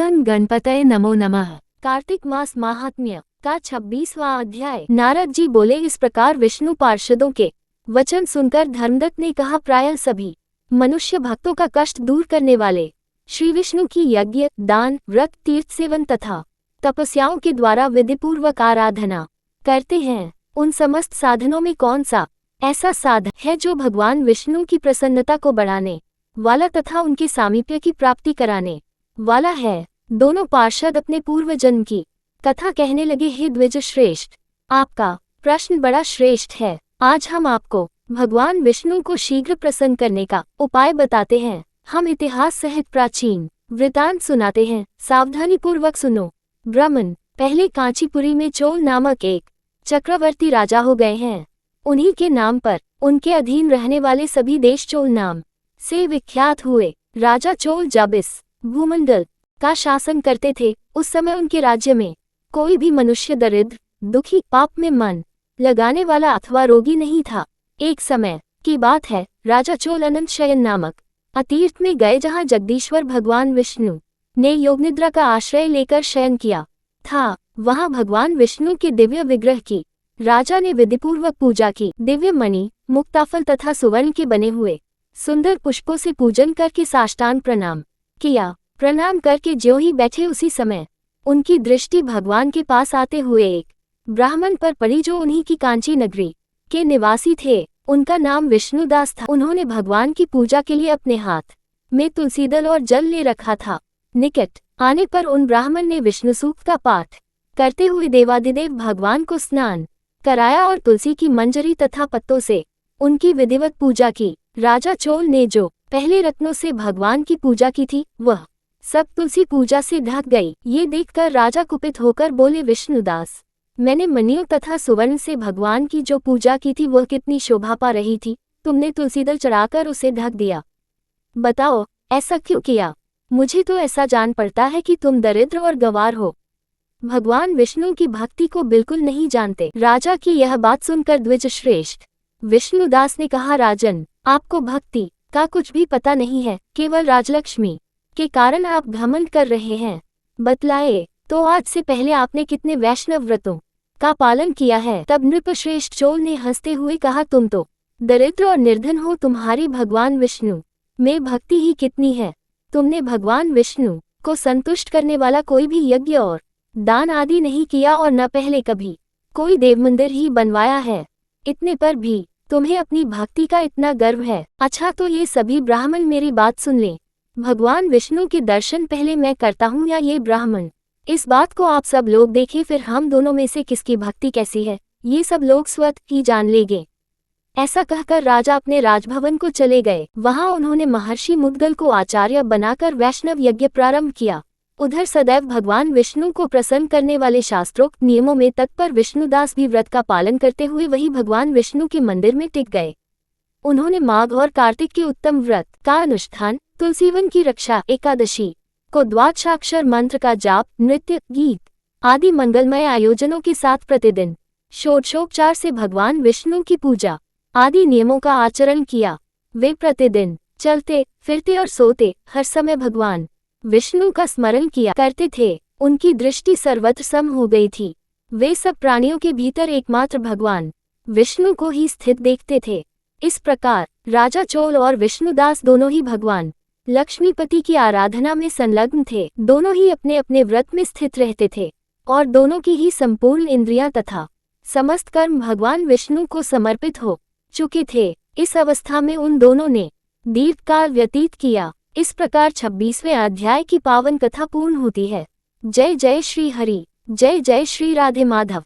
गण गणपतये नमो नमः। कार्तिक मास महात्म्य का 26वां अध्याय। नारद जी बोले, इस प्रकार विष्णु पार्षदों के वचन सुनकर धर्मदत्त ने कहा, प्रायः सभी मनुष्य भक्तों का कष्ट दूर करने वाले श्री विष्णु की यज्ञ, दान, व्रत, तीर्थ सेवन तथा तपस्याओं के द्वारा विधिपूर्वक आराधना करते हैं। उन समस्त साधनों में कौन सा ऐसा साधन है जो भगवान विष्णु की प्रसन्नता को बढ़ाने वाला तथा उनके सामीप्य की प्राप्ति कराने वाला है। दोनों पार्षद अपने पूर्व जन्म की कथा कहने लगे, हे द्विज श्रेष्ठ, आपका प्रश्न बड़ा श्रेष्ठ है। आज हम आपको भगवान विष्णु को शीघ्र प्रसन्न करने का उपाय बताते हैं। हम इतिहास सहित प्राचीन वृतांत सुनाते हैं, सावधानी पूर्वक सुनो। ब्राह्मण पहले कांचीपुरी में चोल नामक एक चक्रवर्ती राजा हो गए हैं। उन्हीं के नाम पर उनके अधीन रहने वाले सभी देश चोल नाम से विख्यात हुए। राजा चोल जब इस भूमंडल का शासन करते थे, उस समय उनके राज्य में कोई भी मनुष्य दरिद्र, दुखी, पाप में मन लगाने वाला अथवा रोगी नहीं था। एक समय की बात है, राजा चोल अनंत शयन नामक अतीर्थ में गए, जहाँ जगदीश्वर भगवान विष्णु ने योगनिद्रा का आश्रय लेकर शयन किया था। वहाँ भगवान विष्णु के दिव्य विग्रह की राजा ने विधिपूर्वक पूजा की। दिव्य मणि, मुक्ताफल तथा सुवर्ण के बने हुए सुंदर पुष्पों से पूजन करके साष्टांग प्रणाम किया। प्रणाम करके ज्यों ही बैठे, उसी समय उनकी दृष्टि भगवान के पास आते हुए एक ब्राह्मण पर पड़ी, जो उन्हीं की कांची नगरी के निवासी थे। उनका नाम विष्णुदास था। उन्होंने भगवान की पूजा के लिए अपने हाथ में तुलसी दल और जल ले रखा था। निकट आने पर उन ब्राह्मण ने विष्णु सूक्त का पाठ करते हुए देवाधिदेव भगवान को स्नान कराया और तुलसी की मंजरी तथा पत्तों से उनकी विधिवत पूजा की। राजा चोल ने जो पहले रत्नों से भगवान की पूजा की थी, वह सब तुलसी पूजा से ढक गई। ये देखकर राजा कुपित होकर बोले, विष्णुदास, मैंने मणियों तथा सुवर्ण से भगवान की जो पूजा की थी, वह कितनी शोभा पा रही थी। तुमने तुलसी दल चढ़ाकर उसे ढक दिया। बताओ, ऐसा क्यों किया? मुझे तो ऐसा जान पड़ता है कि तुम दरिद्र और गंवार हो, भगवान विष्णु की भक्ति को बिल्कुल नहीं जानते। राजा की यह बात सुनकर द्विज श्रेष्ठ विष्णुदास ने कहा, राजन, आपको भक्ति का कुछ भी पता नहीं है। केवल राजलक्ष्मी के कारण आप घमंड कर रहे हैं। बतलाए तो आज से पहले आपने कितने वैष्णव व्रतों का पालन किया है? तब नृपश्रेष्ठ चोल ने हंसते हुए कहा, तुम तो दरिद्र और निर्धन हो, तुम्हारी भगवान विष्णु में भक्ति ही कितनी है। तुमने भगवान विष्णु को संतुष्ट करने वाला कोई भी यज्ञ और दान आदि नहीं किया और न पहले कभी कोई देव मंदिर ही बनवाया है। इतने पर भी तुम्हें अपनी भक्ति का इतना गर्व है। अच्छा, तो ये सभी ब्राह्मण मेरी बात सुन लें। भगवान विष्णु के दर्शन पहले मैं करता हूँ या ये ब्राह्मण? इस बात को आप सब लोग देखें, फिर हम दोनों में से किसकी भक्ति कैसी है, ये सब लोग स्वतः ही जान लेंगे। ऐसा कहकर राजा अपने राजभवन को चले गए। वहां उन्होंने महर्षि मुद्गल को आचार्य बनाकर वैष्णव यज्ञ प्रारंभ किया। उधर सदैव भगवान विष्णु को प्रसन्न करने वाले शास्त्रोक्त नियमों में तत्पर विष्णुदास भी व्रत का पालन करते हुए वही भगवान विष्णु के मंदिर में टिक गए। उन्होंने माघ और कार्तिक के उत्तम व्रत का अनुष्ठान, तुलसीवन की रक्षा, एकादशी को द्वादशाक्षर मंत्र का जाप, नृत्य, गीत आदि मंगलमय आयोजनों के साथ प्रतिदिन षोडशोपचार से भगवान विष्णु की पूजा आदि नियमों का आचरण किया। वे प्रतिदिन चलते फिरते और सोते हर समय भगवान विष्णु का स्मरण किया करते थे। उनकी दृष्टि सर्वत्र सम हो गई थी। वे सब प्राणियों के भीतर एकमात्र भगवान विष्णु को ही स्थित देखते थे। इस प्रकार राजा चोल और विष्णुदास दोनों ही भगवान लक्ष्मीपति की आराधना में संलग्न थे। दोनों ही अपने अपने व्रत में स्थित रहते थे और दोनों की ही संपूर्ण इंद्रियां तथा समस्त कर्म भगवान विष्णु को समर्पित हो चुके थे। इस अवस्था में उन दोनों ने दीर्घकाल व्यतीत किया। इस प्रकार 26वें अध्याय की पावन कथा पूर्ण होती है। जय जय श्री हरि, जय जय श्री राधे माधव।